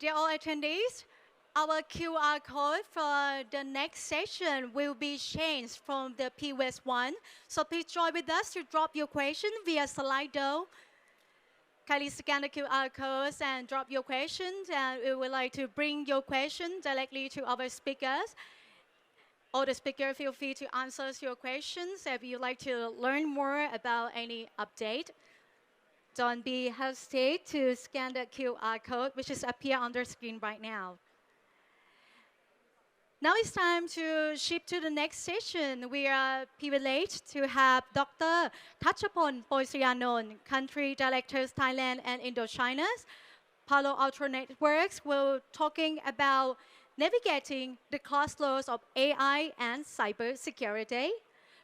Dear all attendees, our QR code for the next session will be changed from the previous one. So please join with us to drop your question via Slido. Kindly scan the QR codes and drop your questions. And we would like to bring your question directly to our speakers. All the speakers feel free to answer your questions if you'd like to learn more about any update. Don't be hesitate to scan the QR code, which is appear on the screen right now. Now it's time to shift to the next session. We are privileged to have Dr. Tatchapol Poshyanonda, Country Directors Thailand and Indochina. Palo Alto Networks will talking about navigating the crossroads of AI and cybersecurity.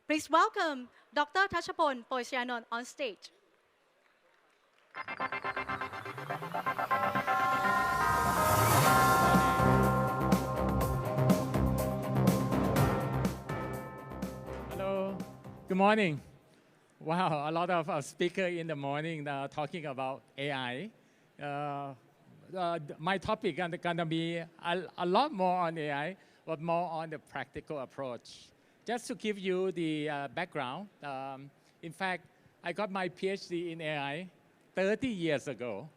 Please welcome Dr. Tatchapol Poshyanonda on stage. Hello, good morning. Wow, a lot of speakers in the morning talking about AI. My topic is going to be a lot more on AI, but more on the practical approach. Just to give you the background, in fact, I got my PhD in AI 30 years ago.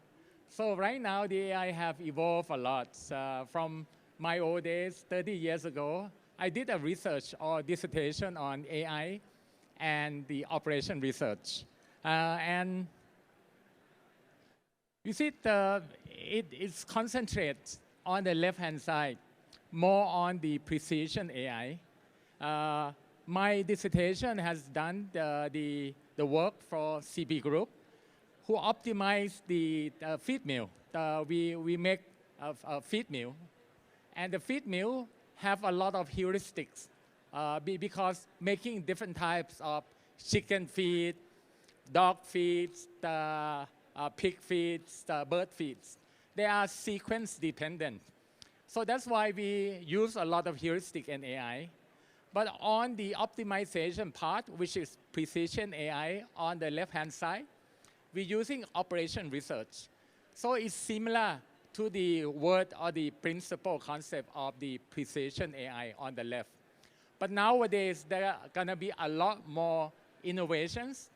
So right now, the AI have evolved a lot. From my old days, 30 years ago, I did a research or dissertation on AI and the operation research. And you see, it is concentrated on the left-hand side, more on the precision AI. My dissertation has done the work for CB Group, who optimize the feed mill. We make a feed mill, and the feed mill have a lot of heuristics because making different types of chicken feed, dog feeds, pig feeds, bird feeds. They are sequence dependent. So that's why we use a lot of heuristic in AI. But on the optimization part, which is precision AI on the left-hand side, we're using operation research. So it's similar to the word or the principle concept of the precision AI on the left. But nowadays, there are going to be a lot more innovations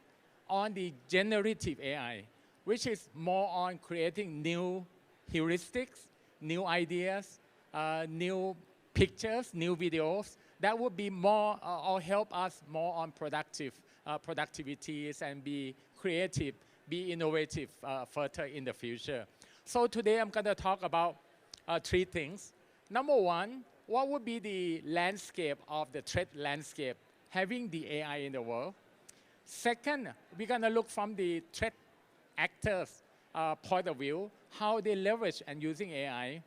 on the generative AI, which is more on creating new heuristics, new ideas, new pictures, new videos that would be more or help us more on productivities and be creative, be innovative further in the future. So today I'm going to talk about three things. Number one, what would be the landscape of the threat landscape having the AI in the world? Second, we're going to look from the threat actors' point of view, how they leverage and using AI.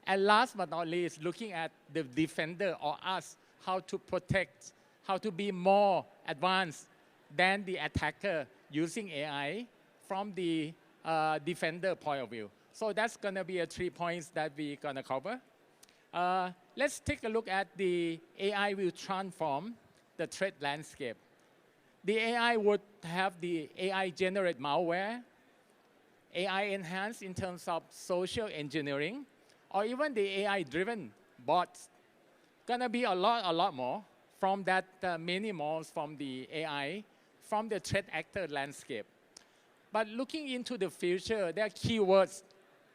And last but not least, looking at the defender or us, how to protect, how to be more advanced than the attacker using AI from the defender point of view. So that's going to be 3 points that we're going to cover. Let's take a look at the AI will transform the threat landscape. The AI would have the AI generate malware, AI enhanced in terms of social engineering, or even the AI driven bots. Gonna be a lot more from that many more from the AI, from the threat actor landscape. But looking into the future, there are keywords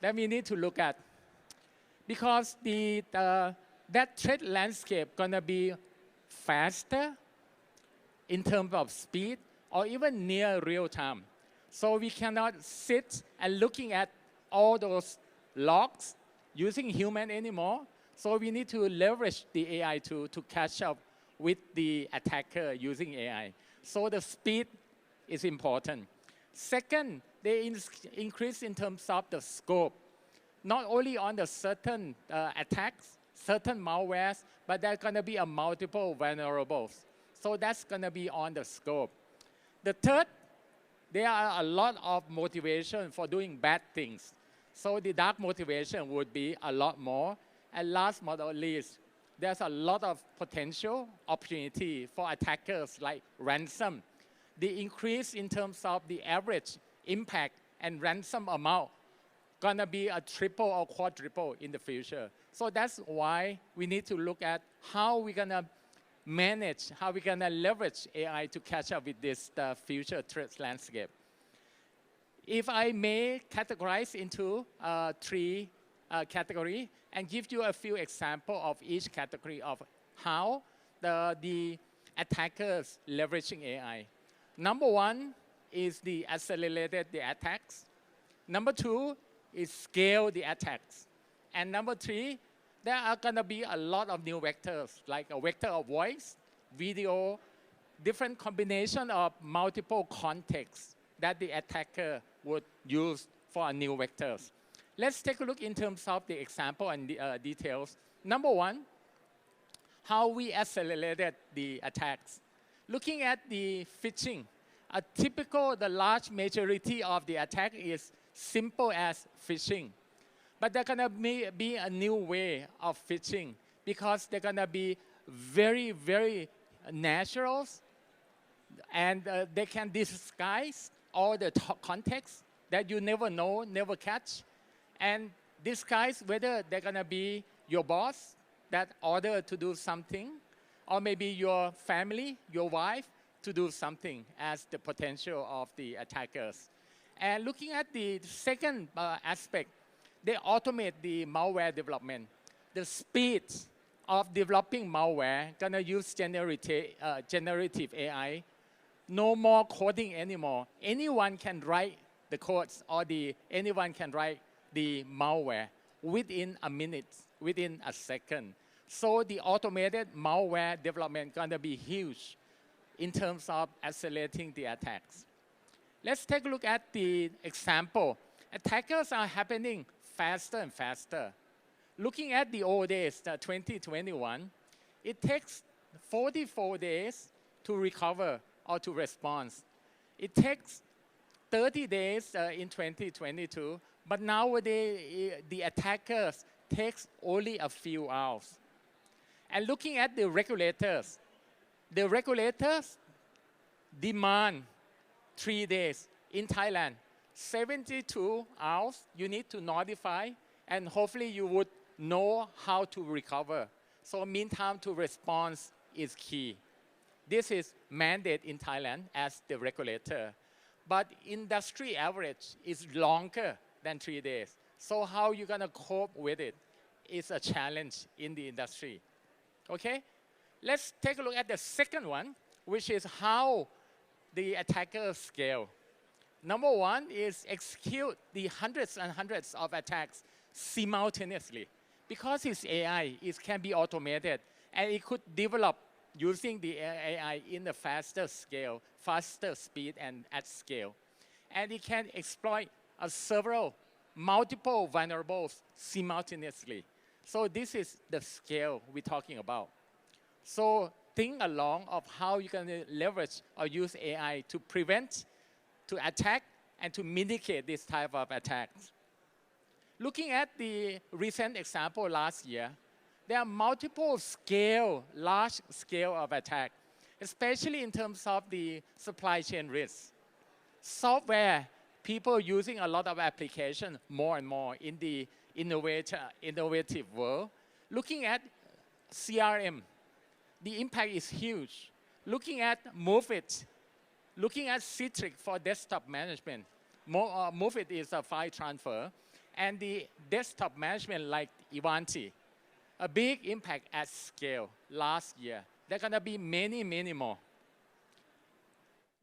that we need to look at. Because that threat landscape gonna be faster in terms of speed or even near real time. So we cannot sit and looking at all those logs using human anymore. So we need to leverage the AI to catch up with the attacker using AI. So the speed is important. Second, they increase in terms of the scope. Not only on the certain attacks, certain malwares, but there's going to be a multiple vulnerables. So that's going to be on the scope. The third, there are a lot of motivation for doing bad things. So the dark motivation would be a lot more. And last but not least, there's a lot of potential opportunity for attackers like ransom. The increase in terms of the average impact and ransom amount gonna be a triple or quadruple in the future. So that's why we need to look at how we're gonna manage, how we're gonna leverage AI to catch up with this future threat landscape. If I may categorize into three categories and give you a few examples of each category of how the attackers leveraging AI. Number one is the accelerated the attacks. Number two is scale the attacks. And number three, there are gonna be a lot of new vectors, like a vector of voice, video, different combination of multiple contexts that the attacker would use for new vectors. Let's take a look in terms of the example and the details. Number one, how we accelerated the attacks. Looking at the phishing, the large majority of the attack is simple as phishing. But there's gonna be a new way of phishing because they're gonna be very, very natural, and they can disguise all the context that you never know, never catch, and disguise whether they're gonna be your boss that order to do something, or maybe your family, your wife, to do something as the potential of the attackers. And looking at the second aspect, they automate the malware development. The speed of developing malware gonna use generative AI. No more coding anymore. Anyone can write the codes or anyone can write the malware within a minute, within a second. So the automated malware development gonna be huge in terms of accelerating the attacks. Let's take a look at the example. Attackers are happening faster and faster. Looking at the old days, 2021, it takes 44 days to recover or to respond. It takes 30 days in 2022, but nowadays the attackers takes only a few hours. And looking at the regulators demand 3 days. In Thailand, 72 hours you need to notify, and hopefully you would know how to recover. So meantime to response is key. This is mandate in Thailand as the regulator. But industry average is longer than 3 days. So how you gonna cope with it is a challenge in the industry. Okay? Let's take a look at the second one, which is how the attackers scale. Number one is execute the hundreds and hundreds of attacks simultaneously. Because it's AI, it can be automated, and it could develop using the AI in a faster scale, faster speed, and at scale. And it can exploit multiple vulnerables simultaneously. So this is the scale we're talking about. So think along of how you can leverage or use AI to prevent, to attack, and to mitigate this type of attacks. Looking at the recent example last year, there are multiple large scale of attack, especially in terms of the supply chain risks. Software, people using a lot of application more and more in the innovative world. Looking at CRM, the impact is huge. Looking at MoveIt, looking at Citrix for desktop management. MoveIt is a file transfer. And the desktop management like Ivanti, a big impact at scale last year. There are gonna be many, many more.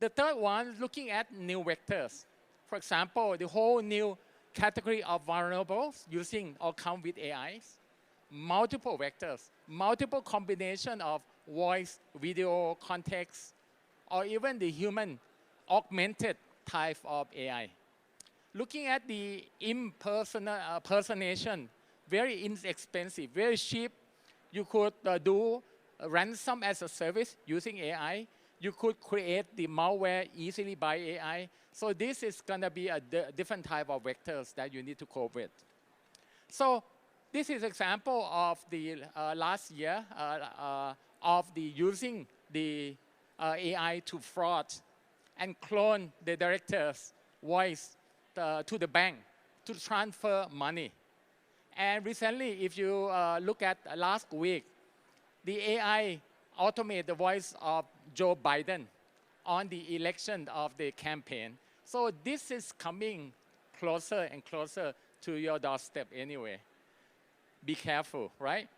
The third one, looking at new vectors. For example, the whole new category of vulnerables using or come with AIs. Multiple vectors, multiple combination of voice, video, context, or even the human augmented type of AI. Looking at the impersonation, very inexpensive, very cheap. You could do ransom as a service using AI. You could create the malware easily by AI. So this is gonna be a different type of vectors that you need to cope with. So this is example of the last year of the using the AI to fraud and clone the director's voice to the bank to transfer money. And recently, if you look at last week, the AI automated the voice of Joe Biden on the election of the campaign. So this is coming closer and closer to your doorstep anyway. Be careful, right?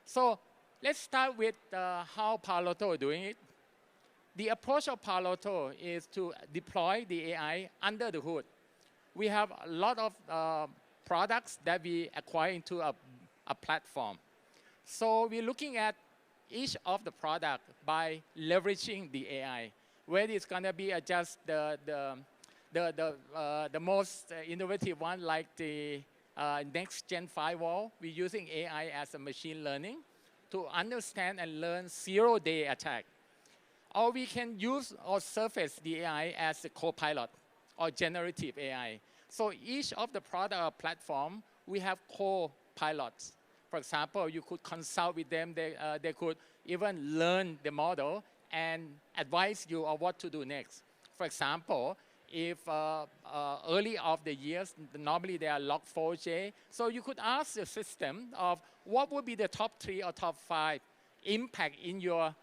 So let's start with how Palo Alto is doing it. The approach of Palo Alto is to deploy the AI under the hood. We have a lot of products that we acquire into a platform. So we're looking at each of the product by leveraging the AI, whether it's going to be just the most innovative one, like the next-gen firewall. We're using AI as a machine learning to understand and learn zero-day attack. Or we can use or surface the AI as a co-pilot or generative AI. So each of the product or platform, we have co-pilots. For example, you could consult with them. They could even learn the model and advise you on what to do next. For example, if early of the years, normally they are Log4j, so you could ask the system of what would be the top 3 or top 5 impact in your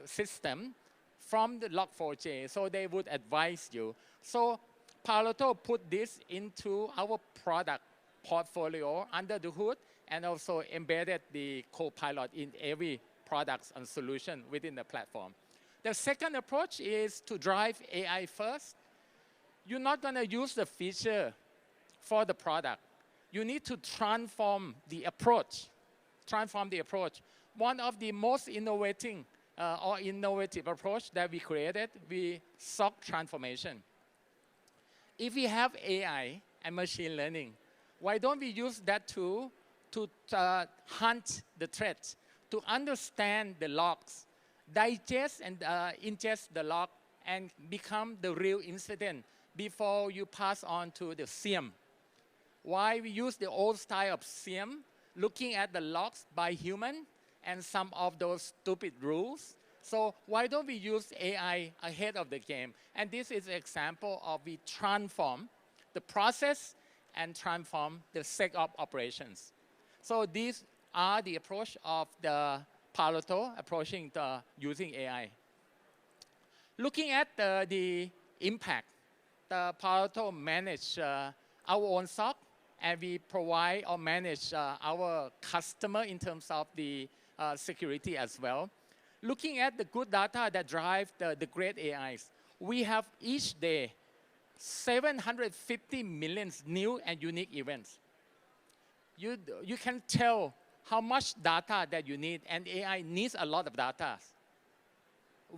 system from the Log4j, so they would advise you. So Palo Alto put this into our product portfolio under the hood and also embedded the co-pilot in every product and solution within the platform. The second approach is to drive AI first. You're not going to use the feature for the product. You need to transform the approach. One of the most innovative approach that we created, we SOC transformation. If we have AI and machine learning, why don't we use that tool to hunt the threats, to understand the logs, digest and ingest the log, and become the real incident before you pass on to the SIEM. Why we use the old style of SIEM, looking at the logs by human and some of those stupid rules. So why don't we use AI ahead of the game? And this is an example of we transform the process and transform the SecOps operations. So these are the approach of the Palo Alto approaching using AI. Looking at the impact, the Palo Alto manage our own SOC, and we provide or manage our customer in terms of the security as well. Looking at the good data that drive the great AIs, we have each day 750 million new and unique events. You can tell how much data that you need, and AI needs a lot of data.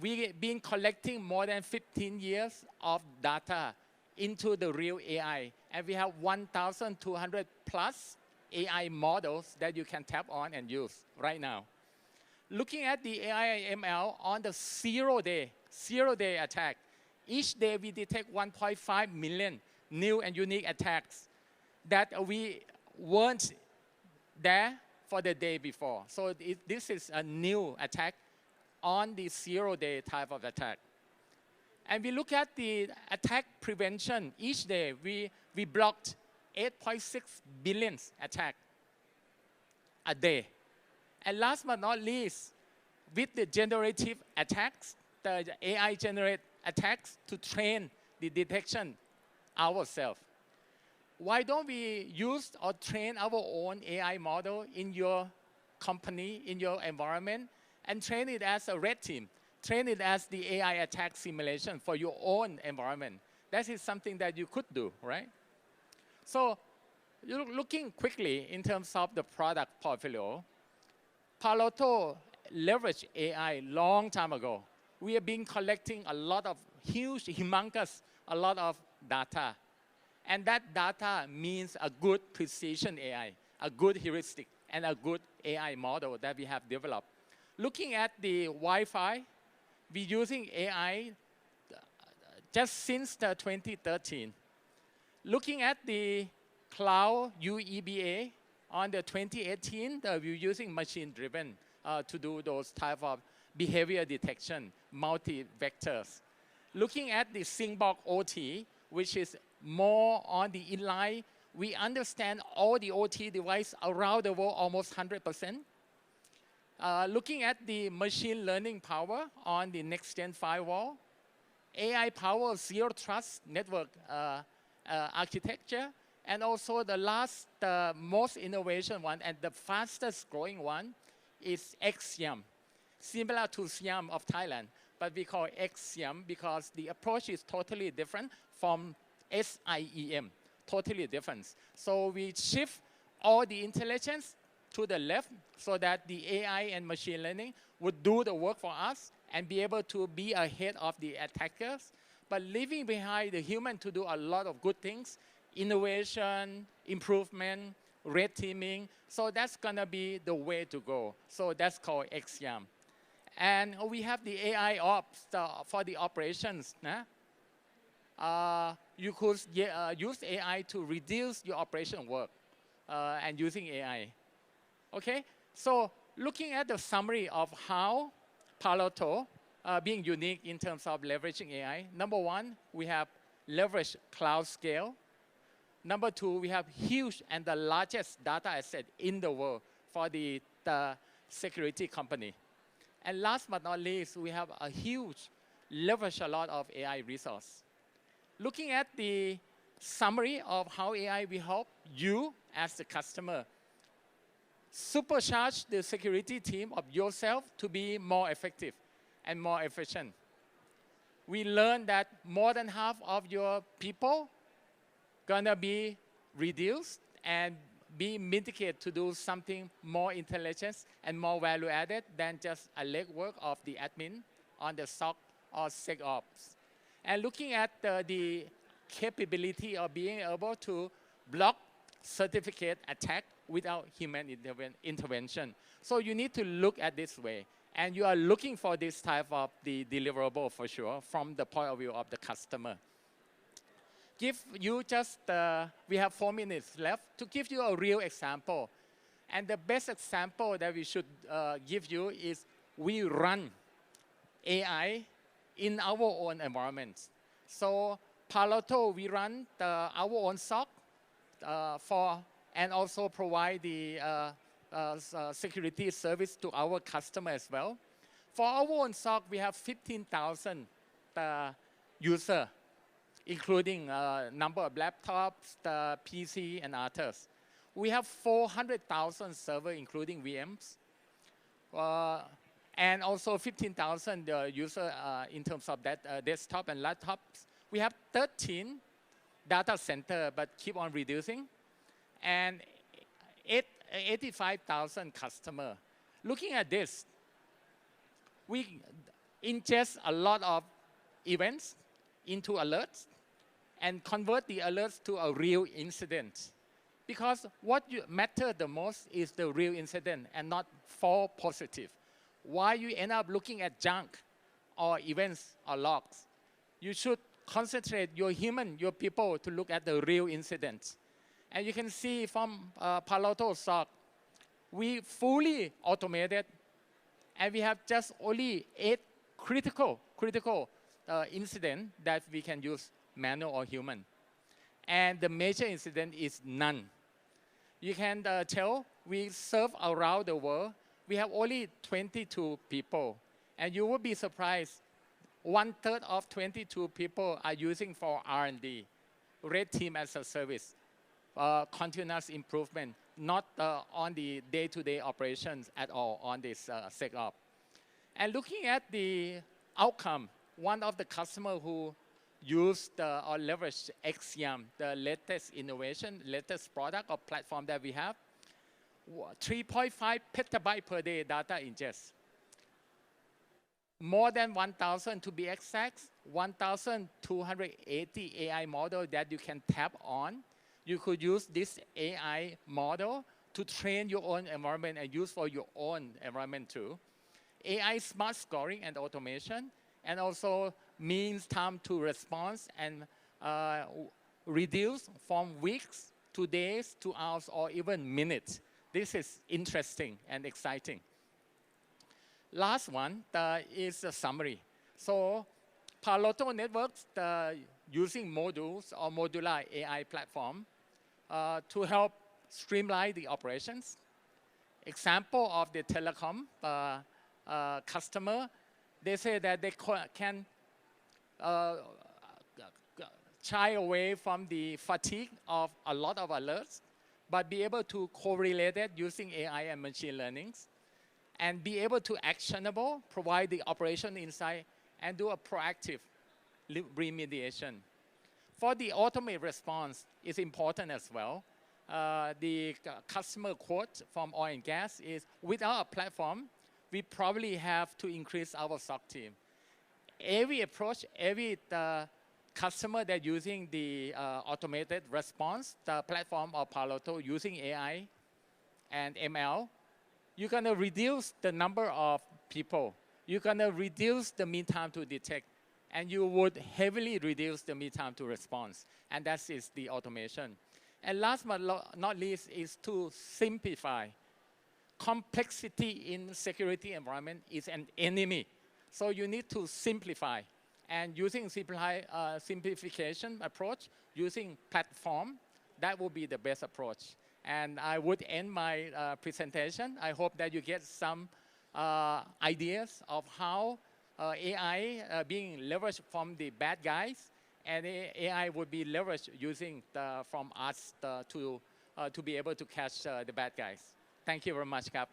We've been collecting more than 15 years of data into the real AI, and we have 1,200 plus AI models that you can tap on and use right now. Looking at the AI ML on the zero-day attack, each day we detect 1.5 million new and unique attacks that we weren't there for the day before. So this is a new attack on the zero-day type of attack. And we look at the attack prevention. Each day we blocked 8.6 billion attacks a day. And last but not least, with the generative attacks, the AI generate attacks to train the detection ourselves. Why don't we use or train our own AI model in your company, in your environment, and train it as a red team? Train it as the AI attack simulation for your own environment. That is something that you could do, right? So looking quickly in terms of the product portfolio, Palo Alto leveraged AI long time ago. We have been collecting a lot of humongous data. And that data means a good precision AI, a good heuristic, and a good AI model that we have developed. Looking at the Wi-Fi, we're using AI just since 2013. Looking at the cloud UEBA on the 2018, we're using machine-driven to do those type of behavior detection, multi-vectors. Looking at the Syncbox OT, which is more on the inline We understand all the OT devices around the world almost 100%. Looking at the machine learning power on the next-gen firewall, AI power zero trust network architecture, and also the last, most innovation one and the fastest growing one is XSIAM, similar to SIAM of Thailand, but we call XSIAM because the approach is totally different from SIEM, totally different. So we shift all the intelligence to the left so that the AI and machine learning would do the work for us and be able to be ahead of the attackers, but leaving behind the human to do a lot of good things, innovation, improvement, red teaming. So that's gonna be the way to go. So that's called XSIAM. And we have the AI ops for the operations. You could use AI to reduce your operation work and using AI. Okay, so looking at the summary of how Palo Alto being unique in terms of leveraging AI. Number one, we have leveraged cloud scale. Number two, we have huge and the largest data asset in the world for the security company. And last but not least, we have a huge leverage a lot of AI resource. Looking at the summary of how AI will help you as the customer supercharge the security team of yourself to be more effective and more efficient. We learned that more than half of your people gonna be reduced and be mitigated to do something more intelligent and more value added than just a legwork of the admin on the SOC or SecOps. And looking at the capability of being able to block certificate attack without human intervention. So you need to look at this way. And you are looking for this type of the deliverable for sure from the point of view of the customer. Give you just, we have 4 minutes left to give you a real example. And the best example that we should give you is we run AI in our own environments. So Palo Alto, we run our own SOC and also provide the security service to our customers as well. For our own SOC, we have 15,000 users, including number of laptops, the PC, and others. We have 400,000 servers, including VMs, and also 15,000 users in terms of that desktop and laptops. We have 13 data centers, but keep on reducing, and 85,000 customers. Looking at this, we ingest a lot of events into alerts and convert the alerts to a real incident. Because what matters the most is the real incident and not false positive. Why you end up looking at junk or events or logs? You should concentrate your people to look at the real incidents. And you can see from Palo Alto SOC, we fully automated, and we have just only 8 critical incidents that we can use manual or human. And the major incident is none. You can tell we serve around the world. We have only 22 people. And you will be surprised, 1/3 of 22 people are using for R&D, red team as a service. Continuous improvement, not on the day-to-day operations at all on this SecOps. And looking at the outcome, one of the customers who used or leveraged XSIAM, the latest innovation, latest product or platform that we have, 3.5 petabyte per day data ingest. More than 1,000 to be exact, 1,280 AI model that you can tap on. You could use this AI model to train your own environment and use for your own environment too. AI smart scoring and automation, and also means time to response and reduce from weeks to days to hours or even minutes. This is interesting and exciting. Last one is a summary. So Palo Alto Networks using modules or modular AI platform to help streamline the operations. Example of the telecom customer, they say that they can shy away from the fatigue of a lot of alerts, but be able to correlate it using AI and machine learning, and be able to actionable, provide the operation insight, and do a proactive remediation. For the automated response is important as well. The customer quote from oil and gas is, without a platform, we probably have to increase our SOC team. Every approach, every customer that using the automated response, the platform of Palo using AI and ML, you're going to reduce the number of people. You're going to reduce the mean time to detect, and you would heavily reduce the mean time to response. And that is the automation. And last but not least is to simplify. Complexity in security environment is an enemy. So you need to simplify. And using simplification approach, using platform, that will be the best approach. And I would end my presentation. I hope that you get some ideas of how AI being leveraged from the bad guys, and AI would be leveraged using from us to be able to catch the bad guys. Thank you very much, Kap.